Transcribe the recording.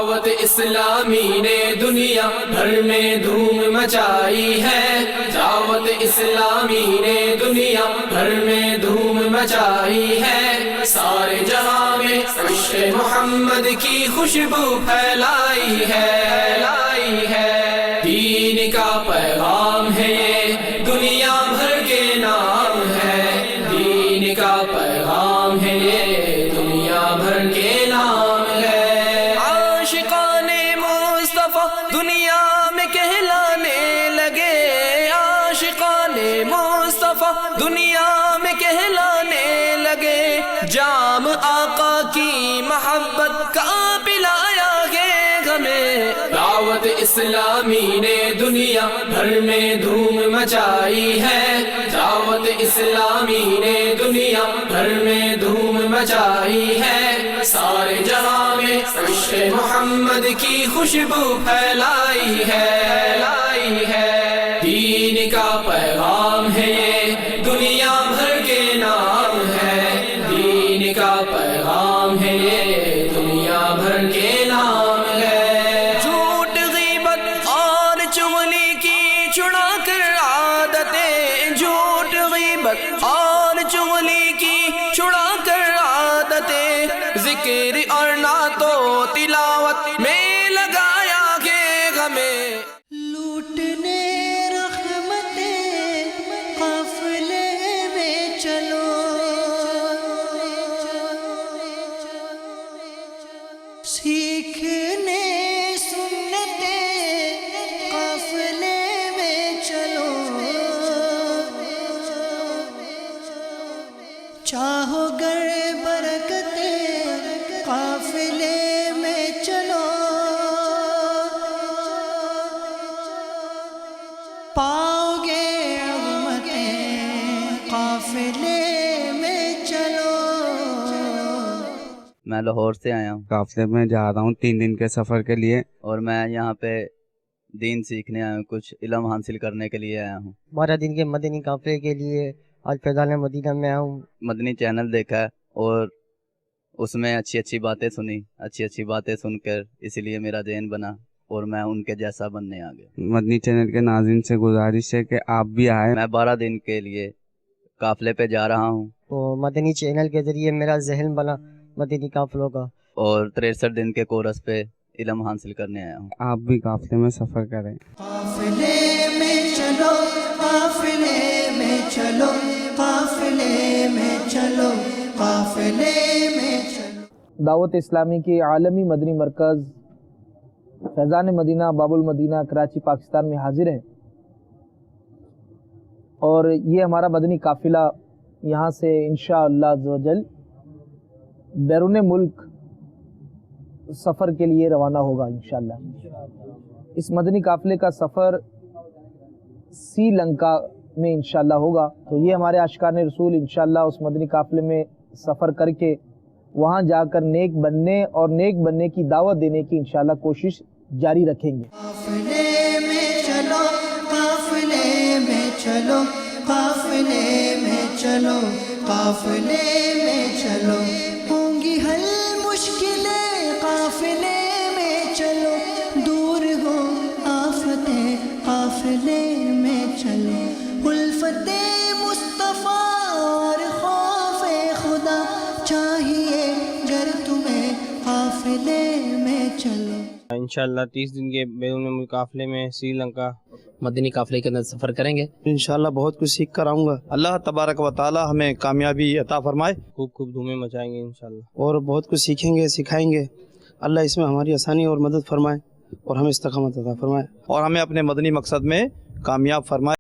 دعوت اسلامی نے دنیا بھر میں دھوم مچائی ہے، دعوت اسلامی نے دنیا بھر میں دھوم مچائی ہے، سارے جہاں میں عشق محمد کی خوشبو پھیلائی ہے، دین کا پیغام ہے یہ دنیا بھر کے نام ہے، دین کا پیغام ہے یہ دنیا بھر کے نام ہے۔ عاشقان مصطفیٰ دنیا میں کہلانے لگے، عاشقان مصطفیٰ دنیا میں کہلانے لگے، جام آقا کی محبت کا پلایا گے ہمیں۔ دعوت اسلامی نے دنیا بھر میں دھوم مچائی ہے، دعوت اسلامی نے دنیا بھر میں دھوم مچائی ہے، سارے جہاں میں عشق محمد کی خوشبو پھیلائی ہے، دین کا پیغام ہے یہ دنیا بھر کے نام ہے، دین کا پیغام ہے یہ دنیا بھر کے نام ہے۔ جھوٹ غیبت اور چغلی کی چھڑا کر عادتیں، جھوٹ غیبت اور چغلی کی چھڑا کر عادتیں، ذکر اور نعت و تلاوت میں لگایا گے ہمیں۔ لوٹنے رحمتیں قافلے میں چلو، سیکھنے سنتیں قافلے میں چلو، چاہو گر برکتیں قافلے میں چلو، پاؤ گے عظمتیں قافلے میں چلو۔ میں لاہور سے آیا ہوں قافلے میں جا رہا ہوں 3 دن کے سفر کے لیے، اور میں یہاں پہ دین سیکھنے آیا ہوں، کچھ علم حاصل کرنے کے لیے آیا ہوں۔ 12 دن کے مدنی قافلے کے لیے آج فیضان مدینہ میں آیا ہوں۔ مدنی چینل دیکھا ہے اور اس میں اچھی باتیں سنی، اچھی باتیں سن کر اسی لیے میرا ذہن بنا اور میں ان کے جیسا بننے آ گیا۔ مدنی چینل کے ناظرین سے گزارش ہے کہ آپ بھی آئیں۔ میں 12 دن کے لیے قافلے پہ جا رہا ہوں تو مدنی چینل کے ذریعے میرا ذہن بنا مدنی قافلوں کا، اور 63 دن کے کورس پہ علم حاصل کرنے آیا ہوں۔ آپ بھی قافلے میں سفر کریں۔ قافلے میں چلو، قافلے میں چلو، قافلے میں چلو، قافلے میں چلو۔ دعوت اسلامی کے عالمی مدنی مرکز فیضان مدینہ باب المدینہ کراچی پاکستان میں حاضر ہیں، اور یہ ہمارا مدنی قافلہ یہاں سے انشاءاللہ عز و جل بیرون ملک سفر کے لیے روانہ ہوگا انشاءاللہ۔ اس مدنی قافلے کا سفر سری لنکا میں انشاءاللہ ہوگا، تو یہ ہمارے عاشقان رسول انشاءاللہ اس مدنی قافلے میں سفر کر کے وہاں جا کر نیک بننے اور نیک بننے کی دعوت دینے کی انشاءاللہ کوشش جاری رکھیں گے۔ قافلے میں چلو، قافلے میں چلو، قافلے میں چلو، قافلے میں چلو، ہوں گی حل مشکلیں قافلے میں چلو، دور ہو آفتیں قافلے میں چلو، الفت مصطفیٰ اور خوف خدا چاہیے گر تمہیں قافلے میں چلو۔ انشاءاللہ 30 دن کے بیرون ملک قافلے میں سری لنکا مدنی قافلے کے اندر سفر کریں گے۔ انشاءاللہ بہت کچھ سیکھ کر آؤں گا۔ اللہ تبارک و تعالی ہمیں کامیابی عطا فرمائے، خوب دھومیں مچائیں گے انشاءاللہ، اور بہت کچھ سیکھیں گے، سکھائیں گے۔ اللہ اس میں ہماری آسانی اور مدد فرمائے، اور ہمیں استقامت عطا فرمائے، اور ہمیں اپنے مدنی مقصد میں کامیاب فرمائے۔